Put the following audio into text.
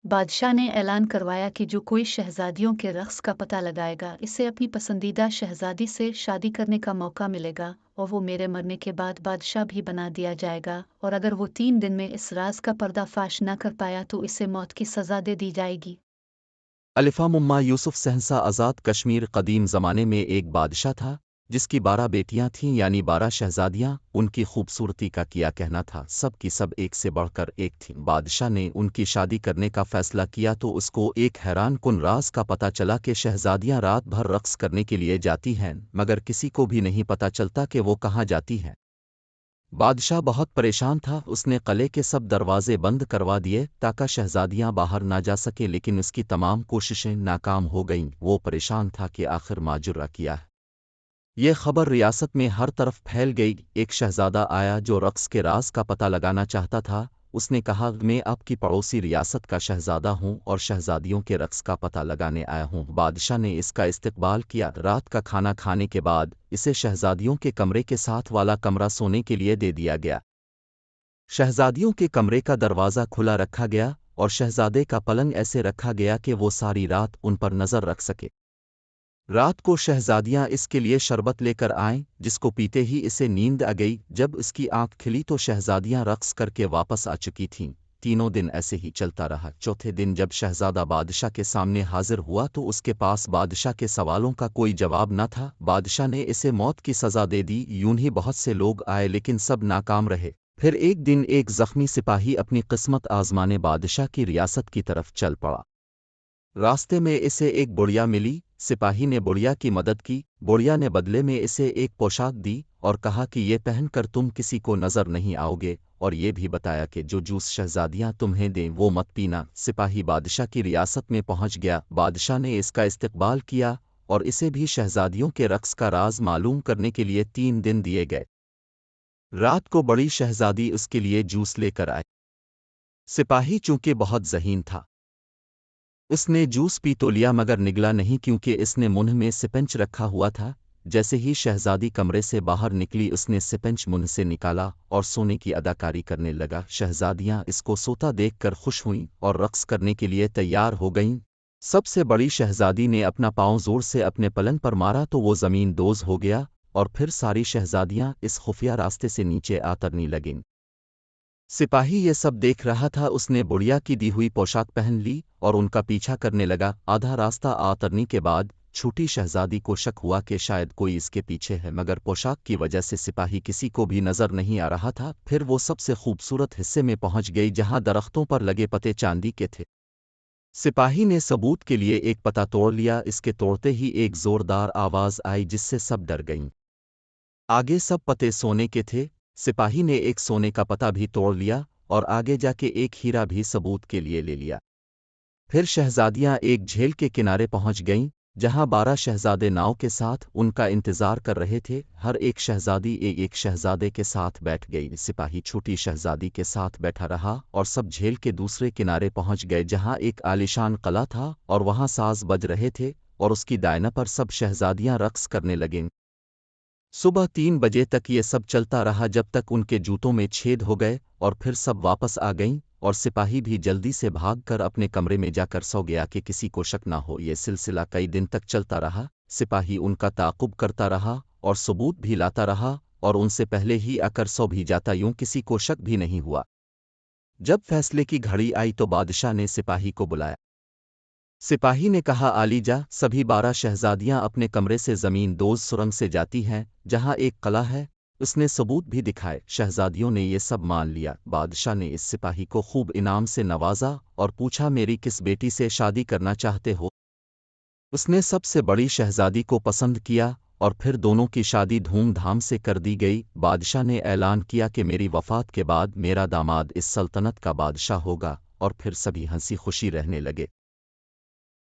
बादशाह ने ऐलान करवाया कि जो कोई शहजादियों के रक़्स का पता लगाएगा, इसे अपनी पसंदीदा शहजादी से शादी करने का मौका मिलेगा और वो मेरे मरने के बाद बादशाह भी बना दिया जाएगा, और अगर वो 3 दिन में इस राज का पर्दाफाश न कर पाया तो इसे मौत की सज़ा दे दी जाएगी। अलिफ़ा मुम्मा यूसुफ सहंसा आज़ाद कश्मीर कदीम ज़माने में एक बादशाह था जिसकी 12 बेटियां थीं, यानी 12 शहजादियां। उनकी खूबसूरती का क्या कहना था, सब की सब एक से बढ़कर एक थीं। बादशाह ने उनकी शादी करने का फैसला किया तो उसको एक हैरान कुन राज का पता चला कि शहजादियां रात भर रक़्स करने के लिए जाती हैं, मगर किसी को भी नहीं पता चलता कि वो कहाँ जाती हैं। बादशाह बहुत परेशान था। उसने किले के सब दरवाजे बंद करवा दिए ताकि शहजादियां बाहर ना जा सके, लेकिन उसकी तमाम कोशिशें नाकाम हो गईं। वो परेशान था कि आखिर माजुरा किया है। ये खबर रियासत में हर तरफ फैल गई। एक शहजादा आया जो रक़्स के राज का पता लगाना चाहता था। उसने कहा, मैं आपकी पड़ोसी रियासत का शहजादा हूँ और शहजादियों के रक़्स का पता लगाने आया हूँ। बादशाह ने इसका इस्तकबाल किया। रात का खाना खाने के बाद इसे शहजादियों के कमरे के साथ वाला कमरा सोने के लिए दे दिया गया। शहजादियों के कमरे का दरवाज़ा खुला रखा गया और शहजादे का पलंग ऐसे रखा गया कि वो सारी रात उन पर नज़र रख सके। रात को शहजादियां इसके लिए शरबत लेकर आईं, जिसको पीते ही इसे नींद आ गई। जब इसकी आंख खिली तो शहजादियां रक़्स करके वापस आ चुकी थीं। तीनों दिन ऐसे ही चलता रहा। चौथे दिन जब शहजादा बादशाह के सामने हाजिर हुआ तो उसके पास बादशाह के सवालों का कोई जवाब न था। बादशाह ने इसे मौत की सज़ा दे दी। यूं ही बहुत से लोग आए लेकिन सब नाकाम रहे। फिर एक दिन एक ज़ख्मी सिपाही अपनी किस्मत आजमाने बादशाह की रियासत की तरफ चल पड़ा। रास्ते में इसे एक बुढ़िया मिली। सिपाही ने बुढ़िया की मदद की। बुढ़िया ने बदले में इसे एक पोशाक दी और कहा कि ये पहनकर तुम किसी को नजर नहीं आओगे, और ये भी बताया कि जो जूस शहजादियां तुम्हें दें वो मत पीना। सिपाही बादशाह की रियासत में पहुंच गया। बादशाह ने इसका इस्तकबाल किया और इसे भी शहजादियों के रक़्स का राज मालूम करने के लिए 3 दिन दिए गए। रात को बड़ी शहजादी उसके लिए जूस लेकर आए। सिपाही चूंकि बहुत ज़हीन था, उसने जूस पी तो लिया मगर निगला नहीं, क्योंकि इसने मुंह में सिपंच रखा हुआ था। जैसे ही शहजादी कमरे से बाहर निकली उसने सिपंच मुंह से निकाला और सोने की अदाकारी करने लगा। शहजादियां इसको सोता देखकर खुश हुईं और रक़्स करने के लिए तैयार हो गईं। सबसे बड़ी शहजादी ने अपना पाँव जोर से अपने पलंग पर मारा तो वो ज़मीन दोज हो गया, और फिर सारी शहजादियां इस खुफिया रास्ते से नीचे आतरनी लगीं। सिपाही ये सब देख रहा था। उसने बुढ़िया की दी हुई पोशाक पहन ली और उनका पीछा करने लगा। आधा रास्ता आतरने के बाद छोटी शहजादी को शक हुआ कि शायद कोई इसके पीछे है, मगर पोशाक की वजह से सिपाही किसी को भी नजर नहीं आ रहा था। फिर वो सबसे खूबसूरत हिस्से में पहुंच गई जहां दरख्तों पर लगे पत्ते चांदी के थे। सिपाही ने सबूत के लिए एक पता तोड़ लिया। इसके तोड़ते ही एक जोरदार आवाज आई जिससे सब डर गईं। आगे सब पते सोने के थे। सिपाही ने एक सोने का पता भी तोड़ लिया और आगे जाके एक हीरा भी सबूत के लिए ले लिया। फिर शहजादियां एक झील के किनारे पहुंच गईं जहां 12 शहजादे नाव के साथ उनका इंतजार कर रहे थे। हर एक शहजादी एक शहजादे के साथ बैठ गई। सिपाही छोटी शहजादी के साथ बैठा रहा और सब झील के दूसरे किनारे पहुंच गए जहां एक आलीशान कला था और वहां साज बज रहे थे और उसकी दायना पर सब शहजादियां रक़्स करने लगीं। सुबह 3 बजे तक ये सब चलता रहा जब तक उनके जूतों में छेद हो गए, और फिर सब वापस आ गईं और सिपाही भी जल्दी से भागकर अपने कमरे में जाकर सो गया कि किसी को शक ना हो। ये सिलसिला कई दिन तक चलता रहा। सिपाही उनका ताक़ुब करता रहा और सबूत भी लाता रहा और उनसे पहले ही आकर सो भी जाता, यूं किसी को शक भी नहीं हुआ। जब फैसले की घड़ी आई तो बादशाह ने सिपाही को बुलाया। सिपाही ने कहा, आलीजा, सभी 12 शहजादियां अपने कमरे से ज़मीन दोज सुरंग से जाती हैं जहां एक कला है। उसने सबूत भी दिखाए। शहजादियों ने ये सब मान लिया। बादशाह ने इस सिपाही को खूब इनाम से नवाजा और पूछा, मेरी किस बेटी से शादी करना चाहते हो? उसने सबसे बड़ी शहजादी को पसंद किया और फिर दोनों की शादी धूमधाम से कर दी गई। बादशाह ने ऐलान किया कि मेरी वफ़ात के बाद मेरा दामाद इस सल्तनत का बादशाह होगा, और फिर सभी हंसी खुशी रहने लगे।